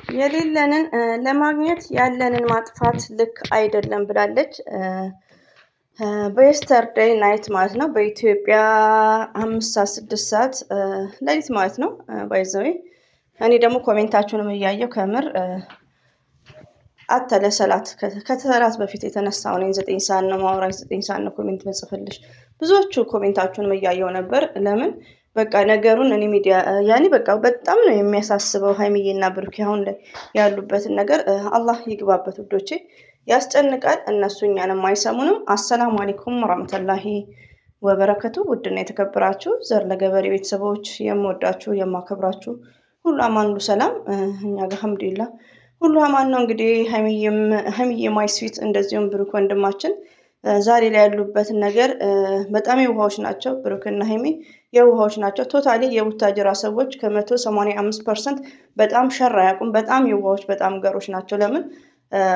የሌለንን ለማግኘት ያለንን ማጥፋት ልክ አይደለም ብላለች። በየስተርዴይ ናይት ማለት ነው። በኢትዮጵያ 5 6 ሰዓት ሌሊት ማለት ነው። ባይዘዌ እኔ ደግሞ ኮሜንታችሁንም እያየው ከምር ለሰላት ከተሰላት በፊት የተነሳው ነኝ 9 ሰዓት ነው ማውራሽ 9 ሰዓት ነው ኮሜንት መጽፈልሽ ብዙዎቹ ኮሜንታችሁንም እያየው ነበር። ለምን በቃ ነገሩን እኔ ሚዲያ ያኔ በቃ በጣም ነው የሚያሳስበው። ሀይሚዬና ብሩክ አሁን ላይ ያሉበትን ነገር አላህ ይግባበት ውዶቼ። ያስጨንቃል። እነሱ እኛንም አይሰሙንም። አሰላሙ አለይኩም ወራህመቱላሂ ወበረከቱ። ውድና የተከበራችሁ ዘር ለገበሬ ቤተሰቦች የምወዳችሁ የማከብራችሁ ሁሉ አማን ሁሉ ሰላም እኛ ጋር አልሐምዱሊላህ ሁሉ አማን ነው። እንግዲህ ሀይሚዬ ማይ ስዊት እንደዚሁም ብሩክ ወንድማችን ዛሬ ላይ ያሉበትን ነገር በጣም የውሃዎች ናቸው። ብሩክና ሀይሚ የውሃዎች ናቸው። ቶታሊ የቡታጅራ ሰዎች ከ185% በጣም ሸር አያውቁም። በጣም የውሃዎች በጣም ገሮች ናቸው። ለምን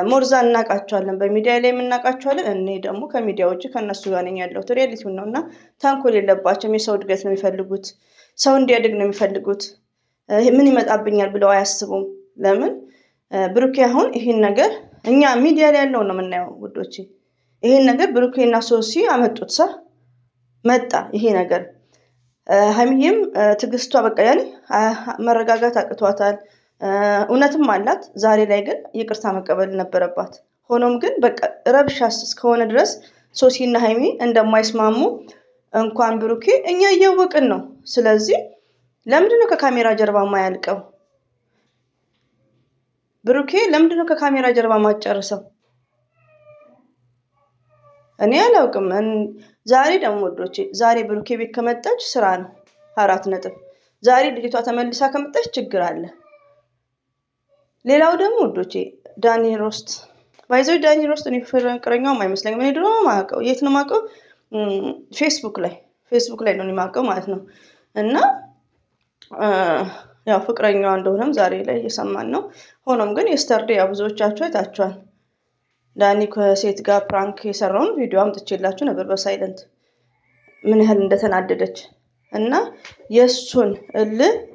ሞርዛ እናውቃቸዋለን፣ በሚዲያ ላይ የምናውቃቸዋለን። እኔ ደግሞ ከሚዲያ ውጭ ከእነሱ ጋር ነኝ ያለሁት። ሪያሊቲውን ነው እና ተንኮል የለባቸውም። የሰው እድገት ነው የሚፈልጉት። ሰው እንዲያድግ ነው የሚፈልጉት። ምን ይመጣብኛል ብለው አያስቡም። ለምን ብሩኬ አሁን ይሄን ነገር እኛ ሚዲያ ላይ ያለው ነው የምናየው ውዶቼ። ይሄን ነገር ብሩኬና ሶሲ አመጡት መጣ ይሄ ነገር። ሀይሚዬም ትግስቷ በቃ ያኔ መረጋጋት አቅቷታል። እውነትም አላት። ዛሬ ላይ ግን ይቅርታ መቀበል ነበረባት። ሆኖም ግን በቃ ረብሻስ እስከሆነ ድረስ ሶሲና ሀይሚ እንደማይስማሙ እንኳን ብሩኬ እኛ እያወቅን ነው። ስለዚህ ለምንድነው ከካሜራ ጀርባ የማያልቀው? ብሩኬ ለምንድነው ከካሜራ ጀርባ ማጨርሰው? እኔ አላውቅም። ዛሬ ደግሞ ወዶቼ ዛሬ ብሩኬ ቤት ከመጣች ስራ ነው 4 ነጥብ። ዛሬ ልጅቷ ተመልሳ ከመጣች ችግር አለ። ሌላው ደግሞ ወዶቼ ዳኒ ሮስት ባይዘው ዳኒ ሮስት እኔ ፍቅረኛውም አይመስለኝም። እኔ ድሮ ማውቀው የት ነው ማውቀው? ፌስቡክ ላይ ነው የማውቀው ማለት ነው። እና ያው ፍቅረኛዋ እንደሆነም ዛሬ ላይ እየሰማን ነው። ሆኖም ግን የስተርዴ ያው ብዙዎቻችሁ አይታችኋል። ዳኒ ከሴት ጋር ፕራንክ የሰራውን ቪዲዮ አምጥቼላችሁ ነበር በሳይለንት ምን ያህል እንደተናደደች እና የእሱን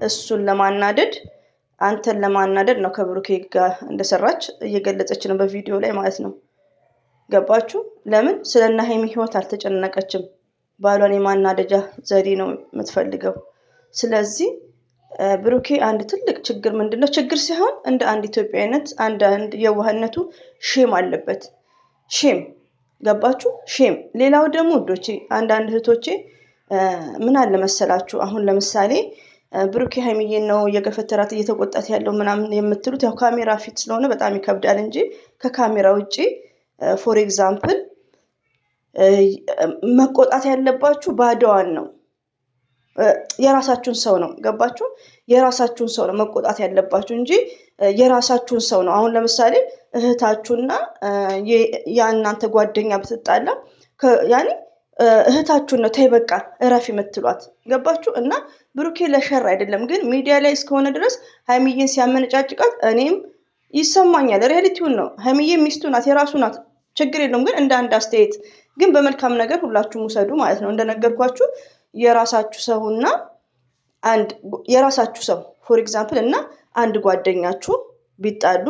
እሱን ለማናደድ አንተን ለማናደድ ነው ከብሩኬ ጋር እንደሰራች እየገለጸች ነው በቪዲዮ ላይ ማለት ነው። ገባችሁ? ለምን ስለና ሀይሚ ህይወት አልተጨነቀችም። ባሏን የማናደጃ ዘዴ ነው የምትፈልገው። ስለዚህ ብሩኬ አንድ ትልቅ ችግር ምንድነው? ችግር ሳይሆን እንደ አንድ ኢትዮጵያዊነት አንድ የዋህነቱ ሼም አለበት። ሼም ገባችሁ? ሼም። ሌላው ደግሞ ውዶቼ አንዳንድ እህቶቼ ምን አለ መሰላችሁ፣ አሁን ለምሳሌ ብሩኬ ሀይሚዬን ነው እየገፈተራት እየተቆጣት ያለው ምናምን የምትሉት ያው ካሜራ ፊት ስለሆነ በጣም ይከብዳል እንጂ ከካሜራ ውጪ ፎር ኤግዛምፕል መቆጣት ያለባችሁ ባዶዋን ነው። የራሳችሁን ሰው ነው። ገባችሁ? የራሳችሁን ሰው ነው መቆጣት ያለባችሁ እንጂ የራሳችሁን ሰው ነው። አሁን ለምሳሌ እህታችሁና የእናንተ ጓደኛ ብትጣላ ያኔ እህታችሁን ነው ተይ በቃ እረፍ የምትሏት። ገባችሁ? እና ብሩኬ ለሸር አይደለም፣ ግን ሚዲያ ላይ እስከሆነ ድረስ ሀይሚዬን ሲያመነጫጭቃት እኔም ይሰማኛል። ሪያሊቲውን ነው። ሀይሚዬ ሚስቱ ናት፣ የራሱ ናት፣ ችግር የለውም። ግን እንደ አንድ አስተያየት ግን በመልካም ነገር ሁላችሁም ውሰዱ ማለት ነው። እንደነገርኳችሁ የራሳችሁ ሰውና የራሳችሁ ሰው ፎር ኤግዛምፕል እና አንድ ጓደኛችሁ ቢጣሉ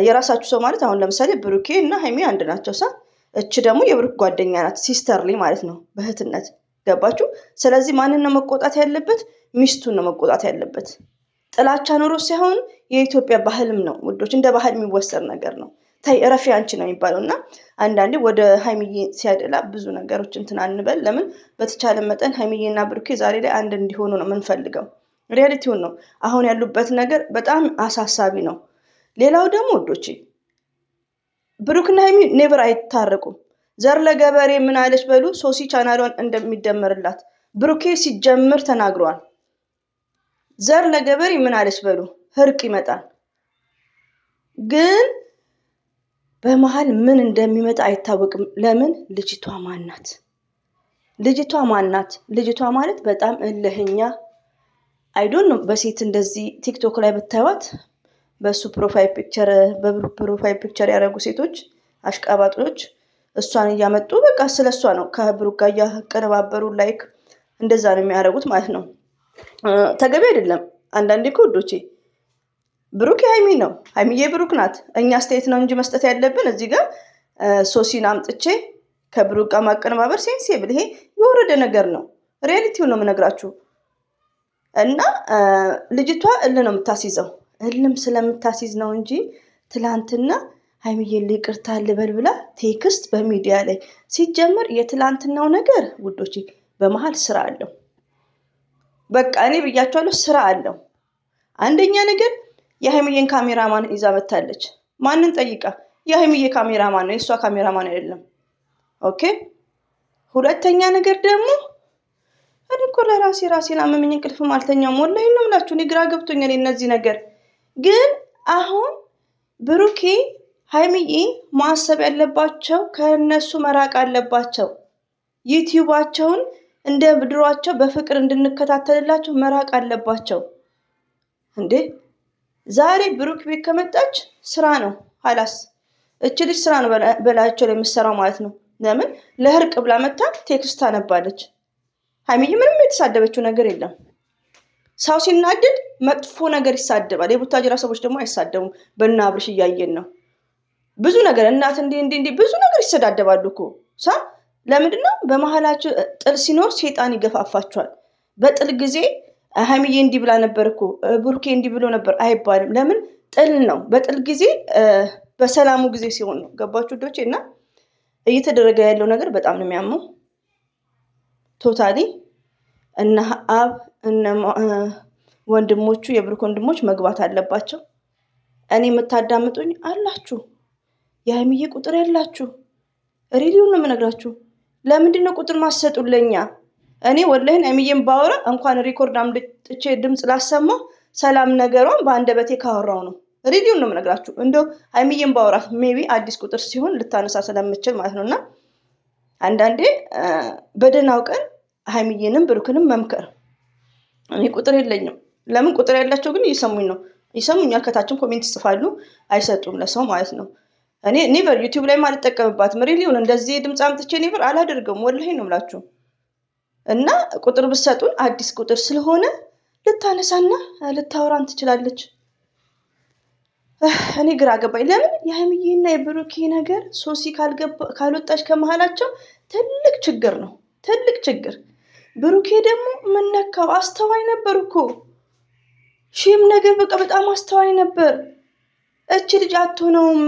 የራሳችሁ ሰው ማለት አሁን ለምሳሌ ብሩኬ እና ሀይሚ አንድ ናቸው እች ደግሞ የብሩክ ጓደኛ ናት፣ ሲስተርሊ ማለት ነው በእህትነት። ገባችሁ? ስለዚህ ማንን ነው መቆጣት ያለበት? ሚስቱን ነው መቆጣት ያለበት። ጥላቻ ኖሮ ሳይሆን የኢትዮጵያ ባህልም ነው ውዶች፣ እንደ ባህል የሚወሰድ ነገር ነው። ታይ እረፊ አንቺ ነው የሚባለው። እና አንዳንዴ ወደ ሀይሚዬ ሲያደላ ብዙ ነገሮች እንትን አንበል። ለምን በተቻለ መጠን ሀይሚዬና ብሩኬ ዛሬ ላይ አንድ እንዲሆኑ ነው የምንፈልገው። ሪያሊቲውን ነው። አሁን ያሉበት ነገር በጣም አሳሳቢ ነው። ሌላው ደግሞ ውዶቼ ብሩክና ሀይሚ ኔቨር አይታረቁም። ዘር ለገበሬ ምን አለች በሉ። ሶሲ ቻናሏን እንደሚደመርላት ብሩኬ ሲጀምር ተናግሯል። ዘር ለገበሬ ምን አለች በሉ፣ እርቅ ይመጣል። ግን በመሃል ምን እንደሚመጣ አይታወቅም። ለምን? ልጅቷ ማናት? ልጅቷ ማለት በጣም እልህኛ አይዶን ነው። በሴት እንደዚህ ቲክቶክ ላይ ብታዩት በሱ ፕሮፋይል ፒክቸር በብሩክ ፕሮፋይል ፒክቸር ያደረጉ ሴቶች አሽቃባጮች እሷን እያመጡ በቃ ስለሷ ነው ከብሩክ ጋር እያቀነባበሩ ላይክ እንደዛ ነው የሚያደርጉት ማለት ነው። ተገቢ አይደለም። አንዳንዴ እኮ ውዶቼ ብሩክ የሀይሚ ነው፣ ሀይሚዬ ብሩክ ናት። እኛ አስተያየት ነው እንጂ መስጠት ያለብን እዚህ ጋር ሶሲን አምጥቼ ከብሩክ ጋር ማቀነባበር ሴንሲብል፣ ይሄ የወረደ ነገር ነው። ሪያሊቲው ነው የምነግራችሁ። እና ልጅቷ ነው የምታስይዘው፣ እልም ስለምታስይዝ ነው እንጂ ትላንትና ሀይሚዬን ይቅርታ ልበል ብላ ቴክስት በሚዲያ ላይ ሲጀመር፣ የትላንትናው ነገር ውዶች በመሀል ስራ አለው። በቃ እኔ ብያቸዋለሁ፣ ስራ አለው። አንደኛ ነገር የሀይሚዬን ካሜራማን ይዛ መታለች። ማንን ጠይቃ? የሀይሚዬ ካሜራማን ነው፣ የእሷ ካሜራማን አይደለም። ኦኬ። ሁለተኛ ነገር ደግሞ እኔ እኮ ራሴን አመመኝ፣ እንቅልፍም አልተኛም። ወላሂ ነው የምላችሁ፣ እኔ ግራ ገብቶኛል እነዚህ ነገር። ግን አሁን ብሩኬ ሀይሚዬ ማሰብ ያለባቸው ከእነሱ መራቅ አለባቸው። ዩቲዩባቸውን እንደ ድሯቸው በፍቅር እንድንከታተልላቸው መራቅ አለባቸው። እንዴ ዛሬ ብሩክ ቤት ከመጣች ስራ ነው ሀላስ። እች ልጅ ስራ ነው በላያቸው ላይ የምትሰራው ማለት ነው። ለምን ለእርቅ ብላ መታ ቴክስት ታነባለች። ሀይሚዬ ምንም የተሳደበችው ነገር የለም። ሰው ሲናደድ መጥፎ ነገር ይሳደባል። የቡታጅራ ሰዎች ደግሞ አይሳደቡም። በእነ አብርሽ እያየን ነው። ብዙ ነገር እናት እንዲህ ብዙ ነገር ይሰዳደባሉ እኮ ሳ ለምንድነው? በመሀላቸው ጥል ሲኖር ሴጣን ይገፋፋቸዋል። በጥል ጊዜ ሀይሚዬ እንዲህ ብላ ነበር እኮ ብሩኬ እንዲህ ብሎ ነበር አይባልም። ለምን? ጥል ነው። በጥል ጊዜ በሰላሙ ጊዜ ሲሆን ነው። ገባችሁ ዶቼ? እና እየተደረገ ያለው ነገር በጣም ነው የሚያመው። ቶታሊ እነ አብ እነ ወንድሞቹ የብሩክ ወንድሞች መግባት አለባቸው። እኔ የምታዳምጡኝ አላችሁ፣ የሀይሚዬ ቁጥር ያላችሁ ሪሊውን ነው የምነግራችሁ። ለምንድን ነው ቁጥር ማሰጡለኛ? እኔ ወላሂን ሀይሚዬን ባወራ እንኳን ሪኮርድ አምጥቼ ድምፅ ላሰማ ሰላም ነገሯን በአንደበቴ ካወራው ነው። ሪሊውን ነው የምነግራችሁ። እንደው ሀይሚዬን ባወራ ሜቢ አዲስ ቁጥር ሲሆን ልታነሳ ስለምችል ማለት ነው። እና አንዳንዴ በደህናው ቀን ሀይሚዬንም ብሩክንም መምከር። እኔ ቁጥር የለኝም። ለምን? ቁጥር ያላቸው ግን እየሰሙኝ ነው፣ ይሰሙኛል። ከታችን ኮሜንት ይጽፋሉ፣ አይሰጡም ለሰው ማለት ነው። እኔ ኔቨር ዩቲዩብ ላይ አልጠቀምባትም። ሪሊውን እንደዚህ ድምፅ አምጥቼ ኔቨር አላደርገውም። ወላሂ ነው የምላችሁ። እና ቁጥር ብትሰጡን አዲስ ቁጥር ስለሆነ ልታነሳና ልታወራን ትችላለች። እኔ ግራ ገባኝ። ለምን የሀይሚዬና የብሩኬ ነገር ሶሲ ካልወጣች ከመሀላቸው ትልቅ ችግር ነው፣ ትልቅ ችግር። ብሩኬ ደግሞ ምነካው? አስተዋይ ነበር እኮ ሺም ነገር በቃ በጣም አስተዋይ ነበር። እች ልጅ አትሆነውም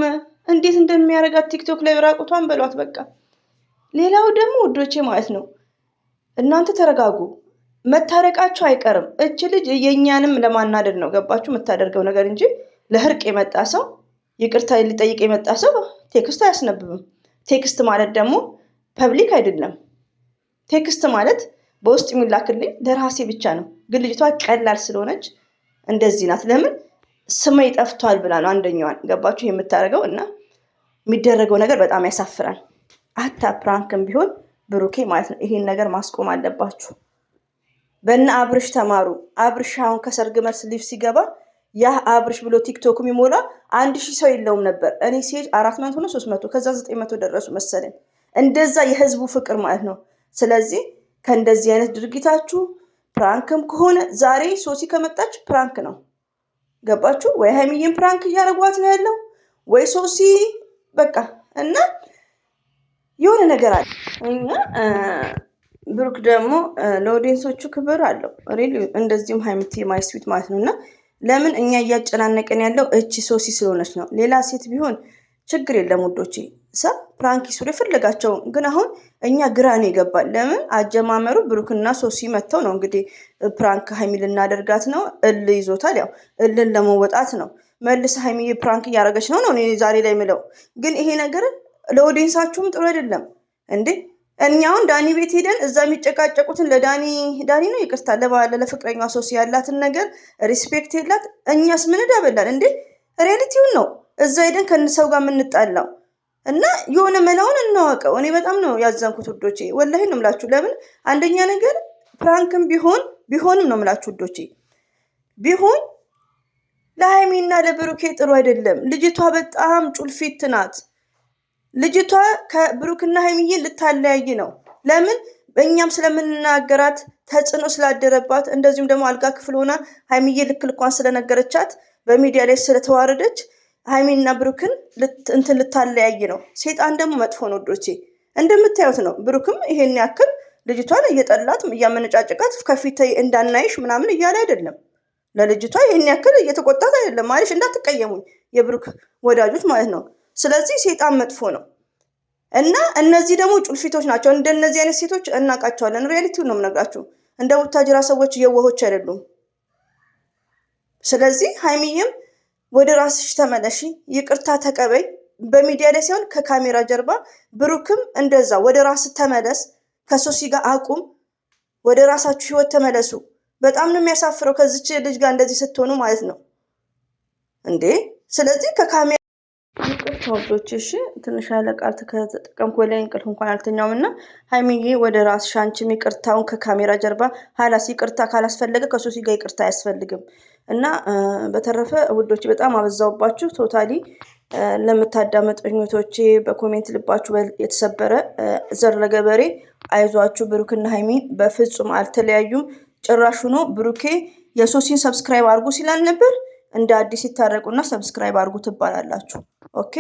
እንዴት እንደሚያደርጋት ቲክቶክ ላይ ራቁቷን በሏት በቃ። ሌላው ደግሞ ውዶቼ ማለት ነው፣ እናንተ ተረጋጉ። መታረቃቸው አይቀርም። እች ልጅ የእኛንም ለማናደድ ነው ገባችሁ የምታደርገው ነገር እንጂ ለእርቅ የመጣ ሰው ይቅርታ ሊጠይቅ የመጣ ሰው ቴክስት አያስነብብም። ቴክስት ማለት ደግሞ ፐብሊክ አይደለም። ቴክስት ማለት በውስጥ የሚላክልኝ ለራሴ ብቻ ነው። ግን ልጅቷ ቀላል ስለሆነች እንደዚህ ናት። ለምን ስሜ ጠፍቷል ብላ ነው አንደኛዋን ገባችሁ የምታደርገው። እና የሚደረገው ነገር በጣም ያሳፍራል። አታ ፕራንክም ቢሆን ብሩኬ ማለት ነው ይሄን ነገር ማስቆም አለባችሁ። በእነ አብርሽ ተማሩ። አብርሽ አሁን ከሰርግ መልስ ሊቭ ሲገባ ያ አብርሽ ብሎ ቲክቶክ የሚሞላ 1000 ሰው የለውም ነበር። እኔ ሲሄድ 400 ነው 300 ከዛ 900 ደረሱ መሰለኝ። እንደዛ የህዝቡ ፍቅር ማለት ነው። ስለዚህ ከእንደዚህ አይነት ድርጊታችሁ ፕራንክም ከሆነ ዛሬ ሶሲ ከመጣች ፕራንክ ነው ገባችሁ ወይ? ሀይሚዬን ፕራንክ እያደረጓት ነው ያለው ወይ ሶሲ በቃ። እና የሆነ ነገር አለ። እኛ ብሩክ ደግሞ ለኦዲየንሶቹ ክብር አለው ሪሊ። እንደዚሁም ሀይሚቲ ማይ ስዊት ማለት ነው። እና ለምን እኛ እያጨናነቀን ያለው እቺ ሶሲ ስለሆነች ነው። ሌላ ሴት ቢሆን ችግር የለም ውዶቼ፣ ፕራንክ ይሱር የፈለጋቸው። ግን አሁን እኛ ግራ ነው ይገባል። ለምን አጀማመሩ ብሩክና ሶሲ መጥተው ነው እንግዲህ ፕራንክ ሀይሚ ልናደርጋት ነው። እል ይዞታል። ያው እልን ለመወጣት ነው። መልስ ሀይሚ ፕራንክ እያደረገች ነው እኔ ዛሬ ላይ ምለው። ግን ይሄ ነገር ለኦዲየንሳችሁም ጥሩ አይደለም እንዴ። እኛውን ዳኒ ቤት ሄደን እዛ የሚጨቃጨቁትን ለዳኒ ነው ይቅርታ ለፍቅረኛ ሶሲ ያላትን ነገር ሪስፔክት የላት። እኛስ ምን ዳበላል እንዴ? ሪያሊቲውን ነው እዛ ሄደን ከነሰው ጋር የምንጣላው። እና የሆነ መላውን እናወቀው። እኔ በጣም ነው ያዘንኩት ውዶቼ፣ ወላሂ ነው የምላችሁ። ለምን አንደኛ ነገር ፕራንክም ቢሆንም ነው የምላችሁ ውዶቼ፣ ቢሆን ለሀይሚና ለብሩኬ ጥሩ አይደለም። ልጅቷ በጣም ጩልፊት ናት። ልጅቷ ከብሩክና ሀይሚዬን ልታለያይ ነው። ለምን? በእኛም ስለምንናገራት ተጽዕኖ ስላደረባት፣ እንደዚሁም ደግሞ አልጋ ክፍል ሆና ሀይሚዬ ልክ ልኳን ስለነገረቻት በሚዲያ ላይ ስለተዋረደች ሃይሚና ብሩክን እንትን ልታለያይ ነው። ሴጣን ደግሞ መጥፎ ነው ወዶቼ፣ እንደምታዩት ነው። ብሩክም ይሄን ያክል ልጅቷን እየጠላት እያመነጫጨቃት ከፊት እንዳናይሽ ምናምን እያለ አይደለም። ለልጅቷ ይሄን ያክል እየተቆጣት አይደለም ማለሽ፣ እንዳትቀየሙኝ የብሩክ ወዳጆች ማለት ነው። ስለዚህ ሴጣን መጥፎ ነው እና እነዚህ ደግሞ ጩልፊቶች ናቸው። እንደነዚህ አይነት ሴቶች እናውቃቸዋለን። ሪያሊቲውን ነው የምነግራችሁ። እንደ ቡታጅራ ሰዎች የዋሆች አይደሉም። ስለዚህ ሃይሚዬም ወደ ራስሽ ተመለሺ፣ ይቅርታ ተቀበይ። በሚዲያ ላይ ሳይሆን ከካሜራ ጀርባ። ብሩክም እንደዛ ወደ ራስ ተመለስ፣ ከሶሲ ጋር አቁም፣ ወደ ራሳችሁ ህይወት ተመለሱ። በጣም ነው የሚያሳፍረው ከዚች ልጅ ጋር እንደዚህ ስትሆኑ ማለት ነው እንዴ። ስለዚህ ከካሜራ ይቅርታ ወዶች፣ እሺ ትንሽ ያለ ቃል ከተጠቀምኩ ላይ እንቅልፍ እንኳን አልተኛውም እና ሃይሚዬ ወደ ራስሽ አንቺም ይቅርታውን ከካሜራ ጀርባ ሀላስ ይቅርታ ካላስፈለገ ከሶሲ ጋር ይቅርታ አያስፈልግም። እና በተረፈ ውዶች በጣም አበዛውባችሁ። ቶታሊ ለምታዳመጡኝ እህቶቼ በኮሜንት ልባችሁ የተሰበረ ዘር ለገበሬ አይዟችሁ። ብሩክና ሃይሚ በፍጹም አልተለያዩም። ጭራሹ ነው ብሩኬ የሶሲን ሰብስክራይብ አድርጉ ሲላል ነበር። እንደ አዲስ ይታረቁና ሰብስክራይብ አድርጉ ትባላላችሁ። ኦኬ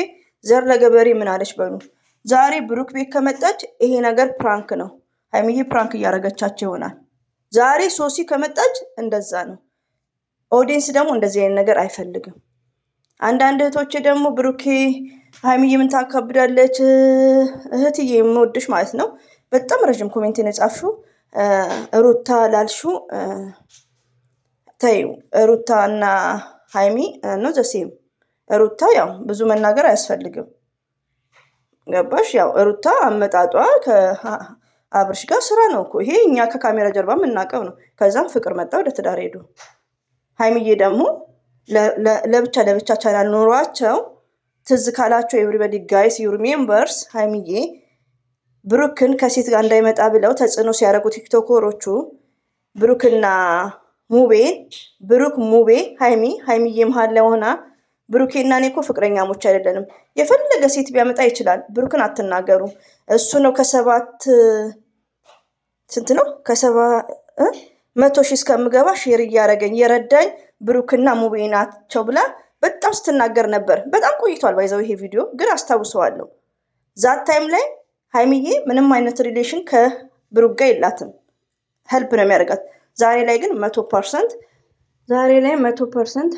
ዘር ለገበሬ ምን አለች በሉ። ዛሬ ብሩክ ቤት ከመጣች ይሄ ነገር ፕራንክ ነው። ሃይሚዬ ፕራንክ እያረገቻቸው ይሆናል። ዛሬ ሶሲ ከመጣች እንደዛ ነው። ኦዲየንስ ደግሞ እንደዚህ አይነት ነገር አይፈልግም። አንዳንድ እህቶቼ ደግሞ ብሩኬ ሃይሚዬ ምን ታካብዳለች፣ እህትዬ የምወድሽ ማለት ነው። በጣም ረጅም ኮሜንት የጻፍሽው ሩታ ላልሹ ተይው። ሩታ እና ሃይሚ ነው ዘሴም። ሩታ ያው ብዙ መናገር አያስፈልግም። ገባሽ? ያው ሩታ አመጣጧ ከአብርሽ ጋር ስራ ነው እኮ ይሄ፣ እኛ ከካሜራ ጀርባ የምናውቀው ነው። ከዛም ፍቅር መጣ፣ ወደ ትዳር ሄዱ። ሃይሚዬ ደግሞ ለብቻ ቻናል ኖሯቸው ትዝ ካላቸው ኤቭሪባዲ ጋይስ ዩ ሪሜምበርስ ሃይሚዬ ብሩክን ከሴት ጋር እንዳይመጣ ብለው ተጽዕኖ ሲያደርጉ ቲክቶከሮቹ ብሩክና ሙቤን፣ ብሩክ ሙቤ ሃይሚዬ መሀል ላይ ሆና ብሩኬና እኔ እኮ ፍቅረኛሞች አይደለንም፣ የፈለገ ሴት ቢያመጣ ይችላል፣ ብሩክን አትናገሩ። እሱ ነው ስንት ነው 100,000 እስከምገባ ሼር እያደረገኝ የረዳኝ ብሩክና ሙቤ ናቸው ብላ በጣም ስትናገር ነበር። በጣም ቆይቷል ባይዘው ይሄ ቪዲዮ ግን አስታውሰዋለሁ። ዛት ታይም ላይ ሃይሚዬ ምንም አይነት ሪሌሽን ከብሩክ ጋር የላትም፣ ሄልፕ ነው የሚያደርጋት። ዛሬ ላይ ግን 100%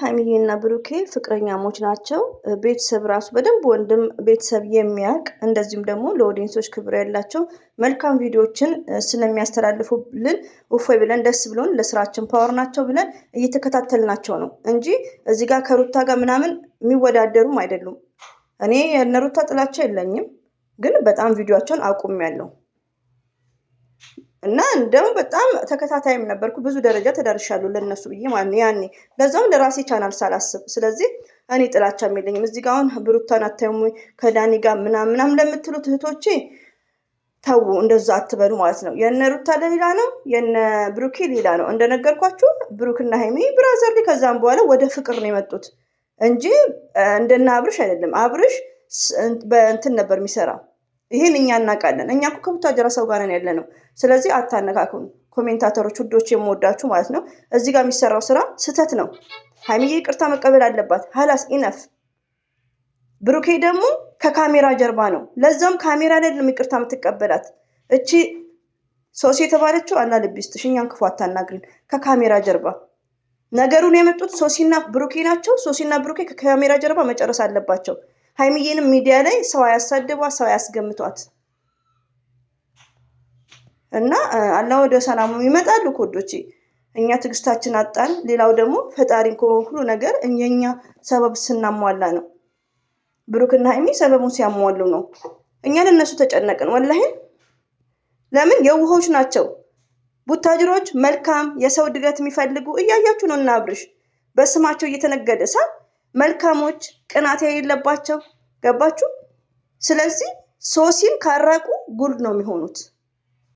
ሃይሚዬና ብሩኬ ፍቅረኛሞች ናቸው። ቤተሰብ ራሱ በደንብ ወንድም ቤተሰብ የሚያውቅ እንደዚሁም ደግሞ ለኦዲየንሶች ክብር ያላቸው መልካም ቪዲዮዎችን ስለሚያስተላልፉልን እፎይ ብለን ደስ ብሎን ለስራችን ፓወር ናቸው ብለን እየተከታተልናቸው ነው እንጂ እዚህ ጋር ከሩታ ጋር ምናምን የሚወዳደሩም አይደሉም። እኔ የነሩታ ጥላቻ የለኝም፣ ግን በጣም ቪዲዮቸውን አቁሜያለሁ እና እንደውም በጣም ተከታታይም ነበርኩ። ብዙ ደረጃ ተዳርሻለሁ ለነሱ ብዬ ማለት ነው ያኔ፣ ለዛውም ለራሴ ቻናል ሳላስብ። ስለዚህ እኔ ጥላቻም የለኝም። እዚህ ጋር አሁን ብሩታን አታዩም ከዳኒ ጋር ምናምን ለምትሉት እህቶቼ ተው፣ እንደዛ አትበሉ ማለት ነው። የነ ሩታ ሌላ ነው፣ የነ ብሩኬ ሌላ ነው። እንደነገርኳችሁ ብሩክና ሃይሚ ብራዘር፣ ከዛም በኋላ ወደ ፍቅር ነው የመጡት እንጂ እንደና አብርሽ አይደለም። አብርሽ በእንትን ነበር የሚሰራ። ይሄን እኛ እናውቃለን። እኛ እኮ ከቡታጅራ ሰው ጋር ነን ያለ ነው። ስለዚህ አታነካኩን ኮሜንታተሮች፣ ውዶች የምወዳችሁ ማለት ነው። እዚህ ጋር የሚሰራው ስራ ስህተት ነው። ሃይሚዬ ይቅርታ መቀበል አለባት። ሀላስ ኢነፍ። ብሩኬ ደግሞ ከካሜራ ጀርባ ነው። ለዛም ካሜራ ላይ ይቅርታ የምትቀበላት እቺ ሶሲ የተባለችው አላ ልቢስትሽ፣ እኛን ክፉ አታናግሪን። ከካሜራ ጀርባ ነገሩን የመጡት ሶሲና ብሩኬ ናቸው። ሶሲና ብሩኬ ከካሜራ ጀርባ መጨረስ አለባቸው። ሃይሚዬንም ሚዲያ ላይ ሰው ያሳድቧት፣ ሰው ያስገምቷት እና አላህ ወደ ሰላሙ ይመጣሉ ኮዶቼ። እኛ ትዕግስታችን አጣን። ሌላው ደግሞ ፈጣሪ ሁሉ ነገር እኛ ሰበብ ስናሟላ ነው። ብሩክና ሃይሚ ሰበቡን ሲያሟሉ ነው። እኛ ለነሱ ተጨነቅን። ወላሂ ለምን የውሆች ናቸው ቡታጅሮች፣ መልካም የሰው ድገት የሚፈልጉ እያያችሁ ነው። እና አብርሽ በስማቸው እየተነገደ መልካሞች፣ ቅናት የሌለባቸው ገባችሁ። ስለዚህ ሶሲን ካራቁ ጉድ ነው የሚሆኑት።